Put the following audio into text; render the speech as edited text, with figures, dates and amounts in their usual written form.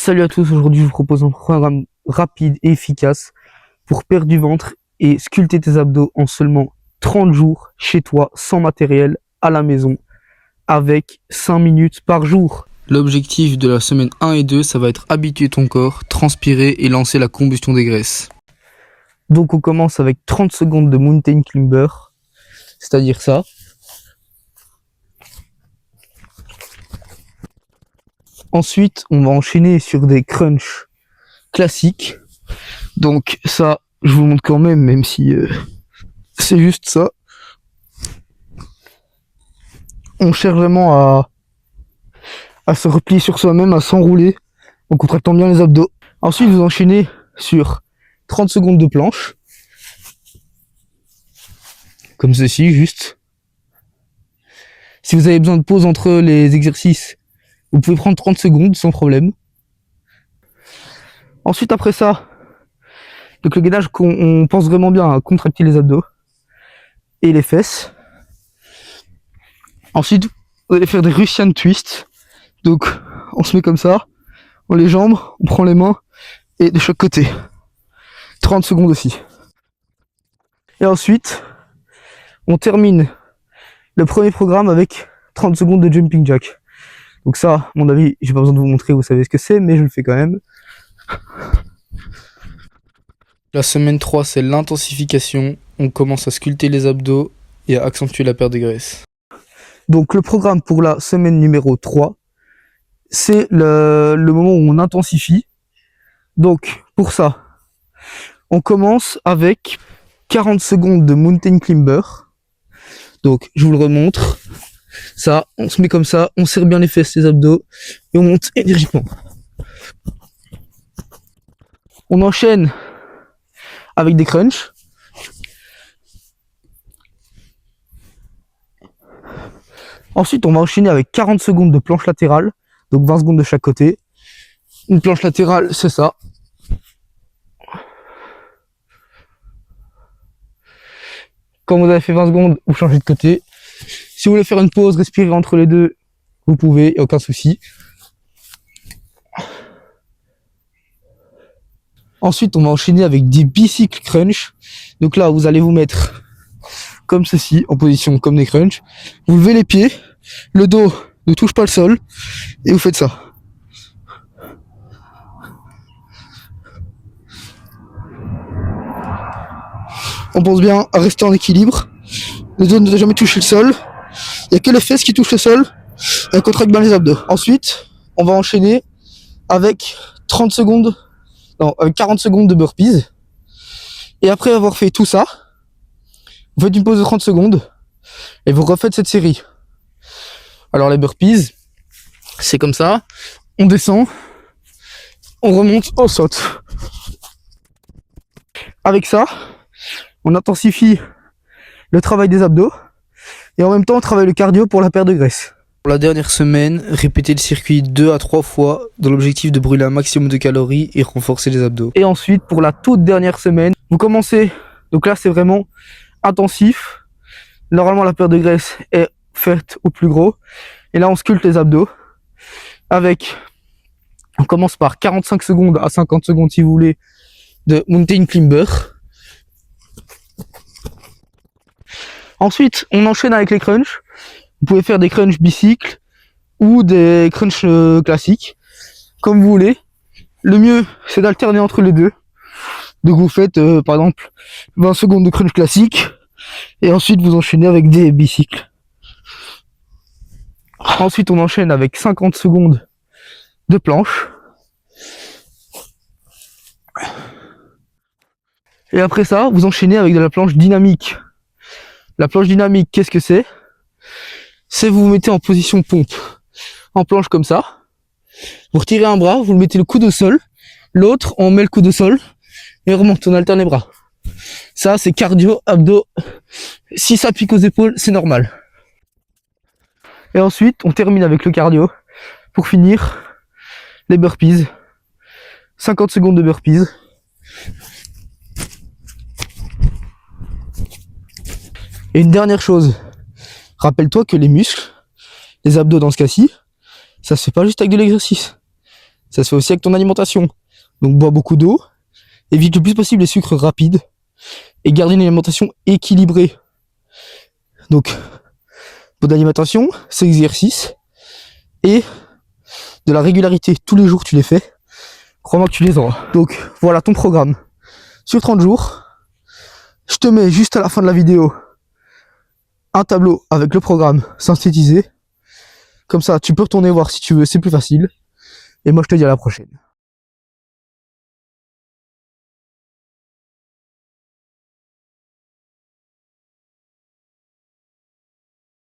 Salut à tous, aujourd'hui je vous propose un programme rapide et efficace pour perdre du ventre et sculpter tes abdos en seulement 30 jours chez toi, sans matériel, à la maison, avec 5 minutes par jour. L'objectif de la semaine 1 et 2, ça va être habituer ton corps, transpirer et lancer la combustion des graisses. Donc on commence avec 30 secondes de mountain climber, c'est-à-dire ça. Ensuite, on va enchaîner sur des crunchs classiques. Donc ça, je vous montre quand même si c'est juste ça. On cherche vraiment à se replier sur soi-même, à s'enrouler, en contractant bien les abdos. Ensuite, vous enchaînez sur 30 secondes de planche. Comme ceci, juste. Si vous avez besoin de pause entre les exercices, vous pouvez prendre 30 secondes sans problème. Ensuite, après ça, donc le gainage, on pense vraiment bien à contracter les abdos et les fesses. Ensuite, vous allez faire des Russian twists. Donc, on se met comme ça, on les jambes, on prend les mains et de chaque côté. 30 secondes aussi. Et ensuite, on termine le premier programme avec 30 secondes de jumping jack. Donc ça, à mon avis, j'ai pas besoin de vous montrer, vous savez ce que c'est, mais je le fais quand même. La semaine 3, c'est l'intensification. On commence à sculpter les abdos et à accentuer la perte de graisse. Donc le programme pour la semaine numéro 3, c'est le moment où on intensifie. Donc pour ça, on commence avec 40 secondes de mountain climber. Donc je vous le remontre. Ça, on se met comme ça, on serre bien les fesses, les abdos, et on monte énergiquement. On enchaîne avec des crunchs. Ensuite, on va enchaîner avec 40 secondes de planche latérale, donc 20 secondes de chaque côté. Une planche latérale, c'est ça. Quand vous avez fait 20 secondes, vous changez de côté. Si vous voulez faire une pause, respirer entre les deux, vous pouvez, il n'y a aucun souci. Ensuite, on va enchaîner avec des bicycle crunch. Donc là, vous allez vous mettre comme ceci, en position comme des crunchs. Vous levez les pieds, le dos ne touche pas le sol, et vous faites ça. On pense bien à rester en équilibre. Le dos ne doit jamais toucher le sol. Il n'y a que les fesses qui touchent le sol. Et on contracte bien les abdos. Ensuite, on va enchaîner avec 40 secondes de burpees. Et après avoir fait tout ça, vous faites une pause de 30 secondes et vous refaites cette série. Alors les burpees, c'est comme ça. On descend, on remonte, on saute. Avec ça, on intensifie le travail des abdos et en même temps on travaille le cardio pour la perte de graisse. Pour la dernière semaine, répétez le circuit 2 à 3 fois dans l'objectif de brûler un maximum de calories et renforcer les abdos. Et ensuite, pour la toute dernière semaine, vous commencez, donc là c'est vraiment intensif. Normalement la perte de graisse est faite au plus gros. Et là on sculpte les abdos avec, on commence par 45 secondes à 50 secondes si vous voulez, de mountain climber. Ensuite, on enchaîne avec les crunchs. Vous pouvez faire des crunchs bicycles ou des crunchs classiques, comme vous voulez. Le mieux, c'est d'alterner entre les deux. Donc vous faites, par exemple, 20 secondes de crunch classique, et ensuite vous enchaînez avec des bicycles. Ensuite, on enchaîne avec 50 secondes de planche. Et après ça, vous enchaînez avec de la planche dynamique. La planche dynamique, qu'est-ce que c'est? C'est vous mettez en position pompe, en planche comme ça. Vous retirez un bras, vous le mettez le coude au sol. L'autre, on met le coude au sol et on remonte, on alterne les bras. Ça, c'est cardio, abdos. Si ça pique aux épaules, c'est normal. Et ensuite, on termine avec le cardio. Pour finir, les burpees. 50 secondes de burpees. Et une dernière chose. Rappelle-toi que les muscles, les abdos dans ce cas-ci, ça se fait pas juste avec de l'exercice. Ça se fait aussi avec ton alimentation. Donc bois beaucoup d'eau, évite le plus possible les sucres rapides et garde une alimentation équilibrée. Donc, pour l'alimentation, c'est exercice et de la régularité. Tous les jours tu les fais, crois-moi que tu les auras. Donc voilà ton programme sur 30 jours. Je te mets juste à la fin de la vidéo un tableau avec le programme synthétisé. Comme ça, tu peux retourner voir si tu veux, c'est plus facile. Et moi, je te dis à la prochaine.